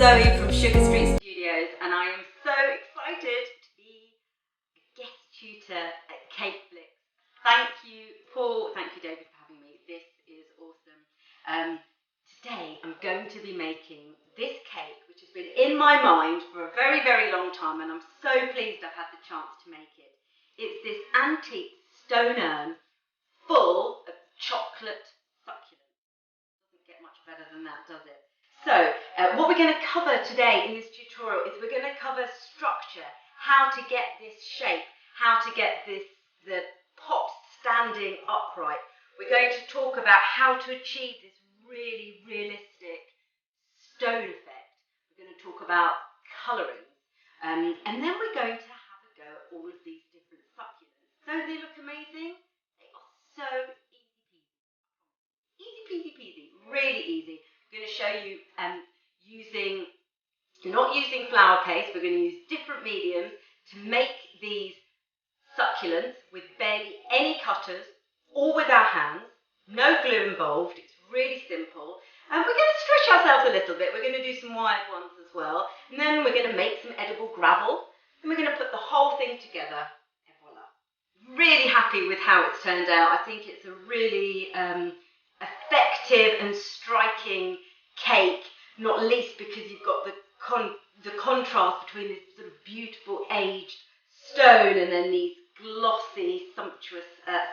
Zoe from Sugar Street Studios, and I am so excited to be a guest tutor at Cake Flicks. Thank you, Paul. Thank you, David, for having me. This is awesome. Today I'm going to be making this cake, which has been in my mind for a very, very long time, and I'm so pleased I've had the chance to make it. It's this antique stone urn full of chocolate succulents. Doesn't get much better than that, does it? So, what we're going to cover today in this tutorial is we're going to cover structure, how to get this shape, how to get the pot standing upright. We're going to talk about how to achieve this really realistic stone effect. We're going to talk about colouring, and then we're going to have a go at all of these different succulents. Don't they look amazing? They are so easy peasy, really easy. I'm going to show you not using flour paste. We're going to use different mediums to make these succulents with barely any cutters, all with our hands, no glue involved. It's really simple. And we're going to stretch ourselves a little bit. We're going to do some wired ones as well. And then we're going to make some edible gravel. And we're going to put the whole thing together. And voila. Really happy with how it's turned out. I think it's a really effective and striking cake, not least because you've got the contrast between this sort of beautiful aged stone and then these glossy, sumptuous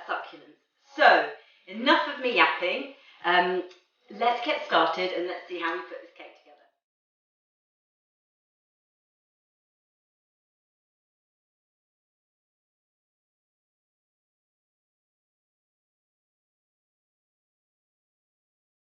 succulents. So, enough of me yapping. Let's get started and let's see how we put this